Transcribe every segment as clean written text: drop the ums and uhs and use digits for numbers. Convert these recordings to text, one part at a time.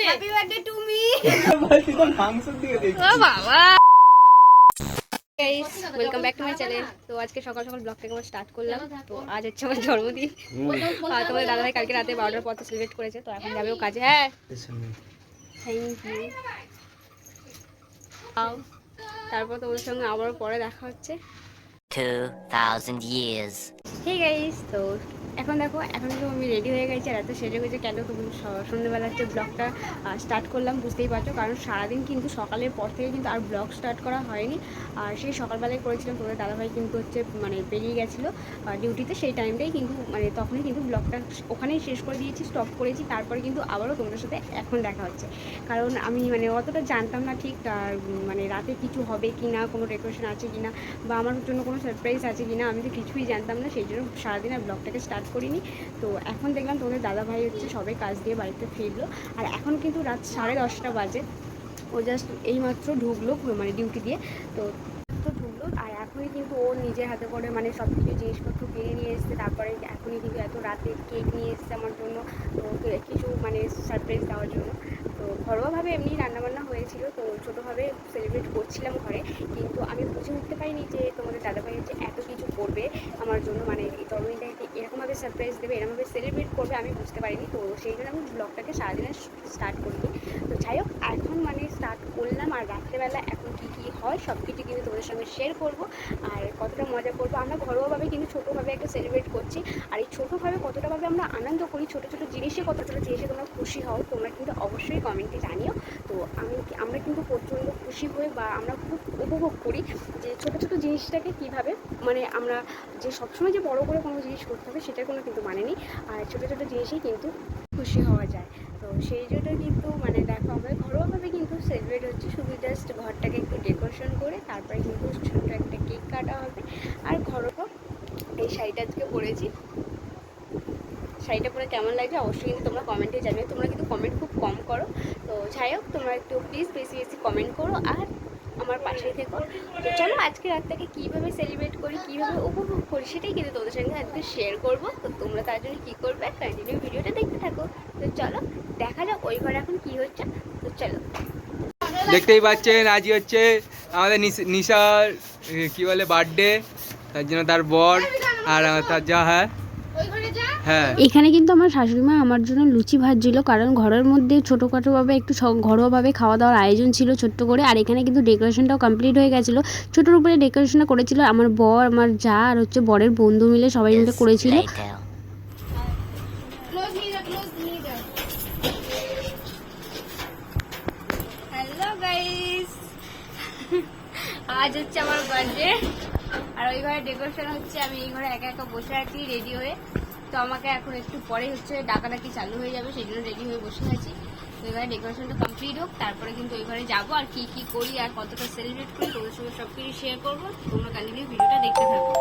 Happy birthday to me. Welcome back to my channel. তো আজকে সকাল সকাল ব্লগটাকে আবার স্টার্ট করলাম। তো আজ হচ্ছে আমার জন্মদিন। তোমাদের দাদাভাই কালকে রাতে 12টার পর সেলিব্রেট করেছে, তো এখন যাবেও কাজে। হ্যাঁ থ্যাংক ইউ। তারপর তোমাদের সঙ্গে আবার পরে দেখা হচ্ছে। 2000 years. ঠিক গাইস, তো এখন দেখো, এখন তো আমি রেডি হয়ে গেছি। আর এত সেজে গুজে কেন তুমি সন্ধ্যেবেলা হচ্ছে ব্লগটা স্টার্ট করলাম, বুঝতেই পারছো। কারণ সারাদিন কিন্তু সকালের পর থেকে কিন্তু আর ব্লগ স্টার্ট করা হয়নি। আর সেই সকালবেলায় করেছিলাম, তোমাদের দাদাভাই কিন্তু হচ্ছে মানে বেরিয়ে গেছিলো ডিউটিতে, সেই টাইমটাই কিন্তু মানে তখনই কিন্তু ব্লগটা ওখানেই শেষ করে দিয়েছি, স্টপ করেছি। তারপরে কিন্তু আবারও তোমাদের সাথে এখন দেখা হচ্ছে। কারণ আমি মানে অতটা জানতাম না ঠিক মানে রাতে কিছু হবে কি না, কোনো ডেকোরেশন আছে কি না, বা আমার জন্য কোনো সারপ্রাইজ আছে কি না, আমি তো কিছুই জানতাম না। সেই জন্য সারাদিন আর ব্লগটাকে স্টার্ট করিনি। তো এখন দেখলাম তোমাদের দাদাভাই হচ্ছে সবাই কাজ দিয়ে বাড়িতে ফিরলো। আর এখন কিন্তু রাত 10:30 বাজে। ও জাস্ট এইমাত্র ঢুকলো মানে ডিউটি দিয়ে। তো ঢুকলো আর এখনই কিন্তু ও নিজের হাতে করে মানে সব কিছু জিনিসপত্র কিনে নিয়ে এসছে। তারপরে এখনই কিন্তু এত রাতে কেক নিয়ে এসছে আমার জন্য, তো কিছু মানে সারপ্রাইজ দেওয়ার জন্য। তো ঘরোয়াভাবে এমনি রান্নাবান্না হয়েছিল, তো ছোটোভাবে সেলিব্রেট করছিলাম ঘরে। কিন্তু আমি বুঝে উঠতে পারিনি যে তোমাদের দাদাভাই হচ্ছে এত কিছু করবে আমার জন্য, মানে এই জন্মদিনটাকে এরকমভাবে সারপ্রাইজ দেবে, এরকমভাবে সেলিব্রেট করবে, আমি বুঝতে পারিনি। তো সেই জন্য আমি ব্লগটাকে সারাদিনে স্টার্ট করিনি। তো যাই হোক, এখন মানে স্টার্ট করলাম। আর রাত্রেবেলা এখন কী কী হয় সব কিছু কিন্তু তোমাদের সঙ্গে শেয়ার করব। আর কতটা মজা করবো, আমরা ঘরোয়াভাবে কিন্তু ছোটোভাবে একটা সেলিব্রেট করছি। আর এই ছোটোভাবে কতটাভাবে আমরা আনন্দ করি, ছোটো ছোটো জিনিসে কতটা জিনিসে তোমরা খুশি হও, তোমরা কিন্তু অবশ্যই কমেন্টে জানিও। তো আমরা কিন্তু প্রচণ্ড খুশি হই বা আমরা খুব উপভোগ করি যে ছোটো ছোটো জিনিসটাকে কীভাবে মানে আমরা যে সবসময় যে বড় করে কোনো জিনিস করতে হবে সেটার কোনো কিন্তু মানে নেই। আর ছোটো ছোটো জিনিসেই কিন্তু খুশি হওয়া যায়। তো সেই জন্য কিন্তু মানে দেখো, আমরা ঘরোয়াভাবে কিন্তু সেলিব্রেট হচ্ছে, শুধু জাস্ট ঘরটাকে একটু ডেকোরেশন করে তারপরে কিন্তু ছোটো একটা কেক কাটা হবে। আর ঘরোয়া এই শাড়িটা আজকে পরেছি, শাড়িটা পরে কেমন লাগছে অবশ্যই কিন্তু তোমরা কমেন্টে জানিও। তোমরা কিন্তু কমেন্ট খুব কম করো। তো যাই হোক, তোমরা একটু প্লিজ বেশি বেশি কমেন্ট করো আর আমার পাশেই থেকো। তো চলো, আজকে রাতটাকে কীভাবে সেলিব্রেট করি, কীভাবে উপভোগ করি, সেটাই কিন্তু তোমাদের সঙ্গে আজকে শেয়ার করবো। তো তোমরা তার জন্য কী করবে, কন্টিনিউ ভিডিওটা দেখতে থাকো। তো চলো দেখা যাক ওই ঘরে এখন কী হচ্ছে। তো চলো, দেখতেই পাচ্ছেন আজই হচ্ছে আমাদের নিশার কি বলে বার্থডে, তার জন্য তার বর আর তার যা হ্যাঁ। এখানে কিন্তু আমার শাশুড়িমা আমার জন্য লুচি ভাজছিল, কারণ ঘরের মধ্যে ছোটোখাটোভাবে একটু ঘরোয়াভাবে খাওয়া দাওয়ার আয়োজন ছিল ছোট্ট করে। আর এখানে কিন্তু ডেকোরেশনটাও কমপ্লিট হয়ে গেছিলো, ছোটোর উপরে ডেকোরেশনটা করেছিল আমার বর, আমার যা আর হচ্ছে বরের বন্ধু মিলে সবাই মিলে করেছিল। হ্যালো গাইস, আজ হচ্ছে আমার বার্থডে। আর ওই ঘরে ডেকোরেশন হচ্ছে, আমি এই ঘরে একা একা বসে আছি রেডি হয়ে। তো আমাকে এখন একটু পরে হচ্ছে ডাকাডাকি চালু হয়ে যাবে, সেই জন্য রেডি হয়ে বসে আছি। তো ওই ঘরে ডেকোরেশনটা কমপ্লিট হোক, তারপরে কিন্তু ওই ঘরে যাবো। আর কি কি করি আর কতটা সেলিব্রেট করি তোমাদের সঙ্গে সব কিছু শেয়ার করবো। তোমরা কন্টিনিউ ভিডিওটা দেখতে থাকো।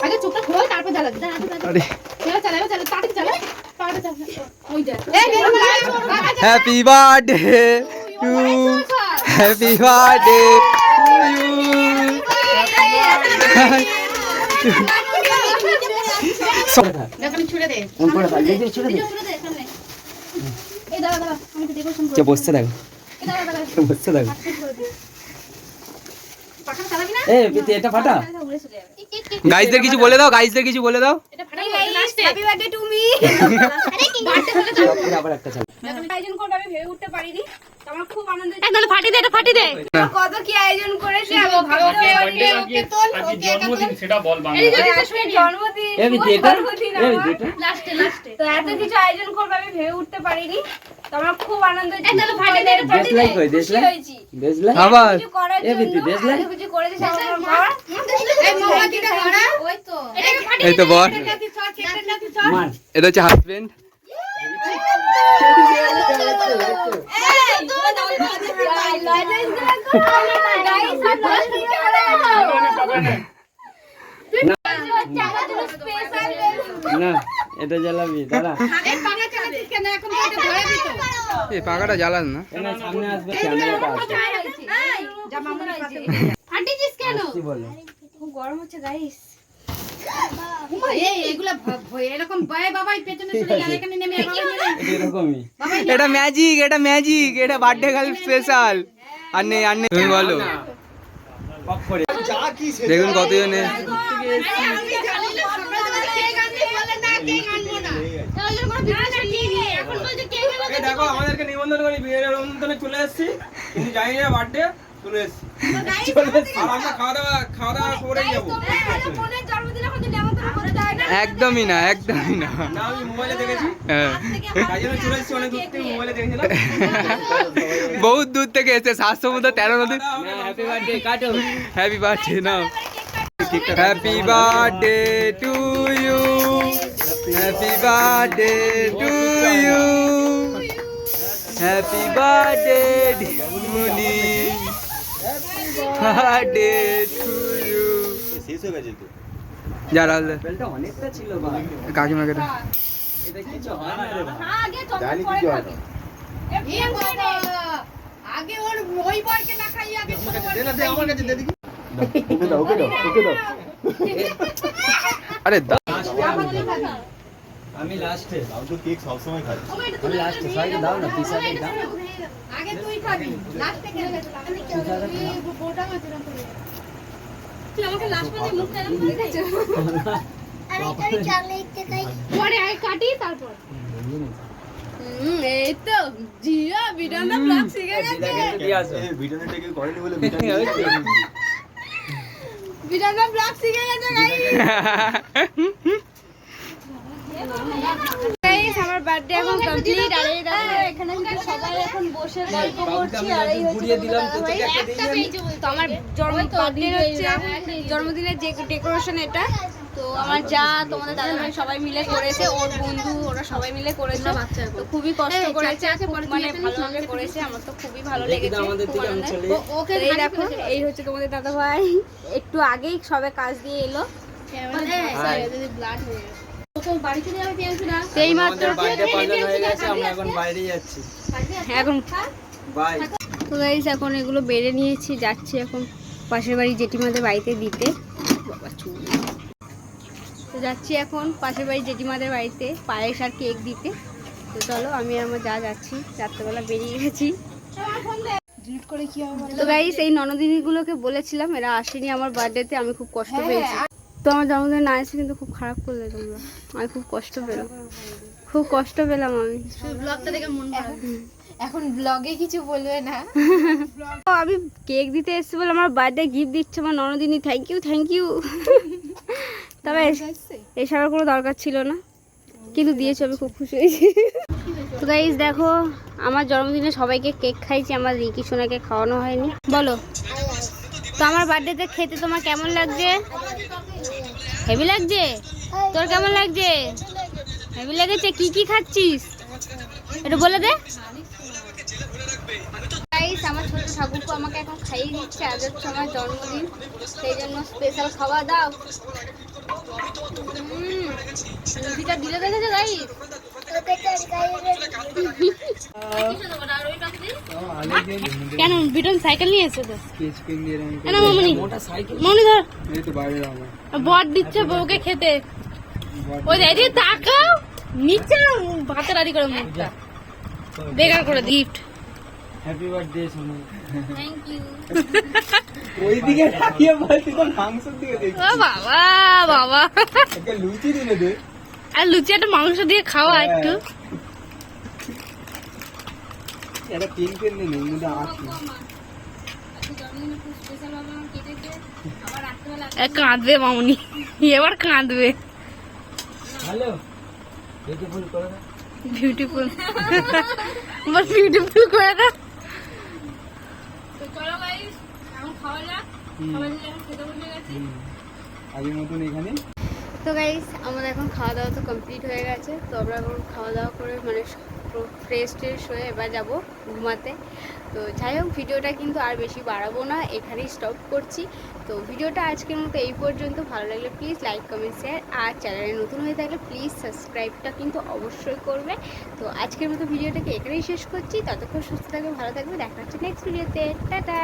আগে চোখটা খোল, তারপর জ্বালাবি। Happy birthday to, happy birthday to you. বসতে দেখো, বসতে দেখো। এটা ফাটা। গাইসদের কিছু বলে দাও, গাইসদের কিছু বলে দাও। Happy birthday to me. আবার একটা আয়োজন করব আমি ভেবে উঠতে পারিনি, আমার খুব আনন্দ হচ্ছে। একদম ফাটি দে, এটা ফাটি দে। কত কি আয়োজন করেছে, আমি ভালো করে ওকে তোল, ওকে জন্মদিন সেটা বল বাংলা। এই জন্মদিন, এই বিয়েটা, এই বিয়েটা লাস্টে। তো এত কিছু আয়োজন করব আমি ভেবে উঠতে পারিনি, তো আমার খুব আনন্দ হচ্ছে। একদম ফাটি দে, এটা ফাটি দে। দেশলাই আবার এই বিয়ে দেশলাই কিছু করেছে আমার বাবা। এই মামা কিটা করা, ওই তো এই তো বর, এটা হচ্ছে হাজবেন্ড। এটা জ্বালাবি দাঁড়া। এই পাঙা চালাচ্ছিস কেন? এখন তো এটা ধরে দিত। এই পাকাটা জ্বালান না। এখানে সামনে আসবে ক্যামেরাটা আসবে। এই, জামা মনে পাতে। ফাটিছিস কেন? কি বলে? খুব গরম হচ্ছে গাইস। এই এগুলা এরকম ভয়ে বাবাই পেছনে সরে গেল, এখানে নেমে বাবাই নেমে। এটা এরকমই। এটা ম্যাজিক, এটা ম্যাজিক, এটা বার্থডে গার্ল স্পেশাল। আর নেই তুমি বলো। অফ করে। দেখুন কতজনে আমি জানি না সকালবেলা কে গানবে বলে না, কে গানবো না। তাহলে কোনো বিপদ নেই। এখন বলছে কে গানবে? এই দেখো আমাদেরকে নিমন্ত্রণ করে বিয়ের নিমন্ত্রণে চলে এসেছি, কিন্তু জানি না বার্থডে চলে এসেছি। আর আমরা খাওয়া দাওয়া করেই যাবো। বোনের জন্মদিনে হয়তো নিমন্ত্রণ করতে হয় না। একদমই না, একদমই না। না আমি মোবাইলে দেখেছি, হ্যাঁ, তাই জন্য চলে এসেছি অনেক দূর থেকে, মোবাইলে দেখেছিলাম। বহুত দূর থেকে এসে 7 সমুদ্র 13 নদী। হ্যাপি বার্থডে কাটো। হ্যাপি বার্থডে নাও। Happy birthday to you, happy birthday to you, happy birthday Muni, birthday to you. যারা বেলটা অনেকটা ছিল ভাই। কাকিমাকে দাও। এটা কিছু হয় না রে ভাই। আগে চকলেট পরে খাবি। এ বাবা, আগে ওর ওই বরকে না খাইয়ে আগে ছোট বরকে আমার কাছে দে দেখি। আরে আমি লাস্টে। আমি তো কেক সবসময় খাই। আমি লাস্টে সবাইকে দাও না, পিসাকে দাও। আগে তুই খাবি, লাস্টে কে খাবে? গোটা মাছ এরকম করে। তুই আমাকে লাস্ট পর্যন্ত মুখটা এরকম করে দিয়েছিস। পরে আই কাটি তারপর। এই তো জিয়া বিডানা ব্লগ শিখে গেছে। এই ভিডিওটা টেকে করেনি বলে ভিডিও বিডানা ব্লগ শিখে গেছে গাইস। গাইস আমার বার্থডে এখন কমপ্লিট। আর এই দেখো এখানে কিন্তু সবাই এখন বসে গল্প করছি। আর এই হচ্ছে ঘুরিয়ে দিলাম তো, দাদাভাই। তোকে একটা দিয়ে দিলাম। তো আমার জন্মদিনের যে ডেকোরেশন এটা, তো আমার যা তোমাদের দাদাভাই সবাই মিলে করেছে, ওর বন্ধু ওরা সবাই মিলে করেছে। তো খুবই কষ্ট করেছে, খুব মানে ভালোভাবে করেছে। আমার তো খুবই ভালো লেগেছে, আমাদের খুব দিকে আমি আনন্দ। চলে তো এই দেখো এই হচ্ছে তোমাদের দাদাভাই, একটু আগেই সবে কাজ দিয়ে এলো। এই মাত্র বার্থডে পালন হয়ে গেছে, আমরা এখন বাইরে যাচ্ছি। এখন বাই। তো গাইস এখন এগুলো বেড়ে নিয়েছি, যাচ্ছি এখন পাশের বাড়ি জেঠিমাদের বাড়িতে দিতে। বাবা চুল। তো যাচ্ছি এখন পাশের বাড়ি জেঠিমাদের বাড়িতে পায়েস আর কেক দিতে। তো চলো আমি আর আমার যা যাচ্ছি, রাত্রেবেলা বেরিয়ে গেছি। তো গাইস এই ননদিনীগুলোকে বলেছিলাম, এরা আসেনি আমার বার্থডেতে, আমি খুব কষ্ট পেয়েছি। তো আমার জন্মদিনে না এসে কিন্তু খুব খারাপ করলে তোমরা, আমি খুব কষ্ট পেলাম, খুব কষ্ট পেলাম আমি। ব্লগটা দেখে মন খারাপ। এখন ব্লগে কিছু বলবে না। তো আমি কেক দিতে এসেছি বলে আমার বার্থডে গিফট দিচ্ছে আমার ননদিনী, থ্যাংক ইউ থ্যাংক ইউ। তবে এসবের কোনো দরকার ছিল না, কিন্তু দিয়েছো, আমি খুব খুশি হয়েছি। তো গাইস দেখো আমার জন্মদিনে সবাইকে কেক খাইছি, আমার রিকি সোনাকে খাওয়ানো হয়নি। বলো তো আমার বার্থডেতে খেতে তোমার কেমন লাগছে? হেভি লাগছে? তোর কেমন লাগছে? হেভি লেগেছে? কি কি খাচ্ছিস একটু বলে দে। গাইস আমার ছোট ঠাকুরপো আমাকে এখন খাইয়ে দিচ্ছে, আজ হচ্ছে আমার জন্মদিন, সেই জন্য স্পেশাল খাওয়া দাও। লুচিটা দিলে দেখেছো গাইস? কেন বিটন সাইকেল নিয়ে এসে তো স্কেচ পেন দিয়ে রং কেন মামনি মোটা সাইকেল। মনি ধর এই তো বাইরে যাবো। বট দিচ্ছে বউকে খেতে। ওই এদিকে তাকাও, নিচে ভাতে রাজি করে মুখটা বেকার করে gift. Happy birthday Sonu. Thank you. ওইদিকে তাকিয়ে বলছি তো মাংসের দিকে দেখছি। ও বাবা বাবা, একটা লুচি দিলে দে। আর লুচি একটা মাংস দিয়ে খাওয়া একটু। এটা তিন পেন দিন এর মধ্যে আছে। কাঁদবে মামনি, এবার কাঁদবে। হ্যালো বিউটিফুল করে দাও। বিউটিফুল বল, বিউটিফুল করে দাও। তো চলো গাইস এখন খাওয়া যাক, সবাই মিলে এখন খেতে বসে গেছি। আগের মতন এখানে। তো গাইস আমাদের এখন খাওয়া দাওয়া তো কমপ্লিট হয়ে গেছে। তো আমরা এখন খাওয়া দাওয়া করে মানে ফ্রেশ ট্রেশ হয়ে এবার যাব ঘুমাতে। তো যাই হোক, ভিডিওটা কিন্তু আর বেশি বাড়াবো না, এখানেই স্টপ করছি। তো ভিডিওটা আজকের মতো এই পর্যন্ত। ভালো লাগলে প্লিজ লাইক কমেন্ট শেয়ার, আর চ্যানেলে নতুন হয়ে থাকলে প্লিজ সাবস্ক্রাইবটা কিন্তু অবশ্যই করবে। তো আজকের মতো ভিডিওটাকে এখানেই শেষ করছি। ততক্ষণ সুস্থ থাকবে, ভালো থাকবে, দেখা হচ্ছে নেক্সট ভিডিওতে। টাটা।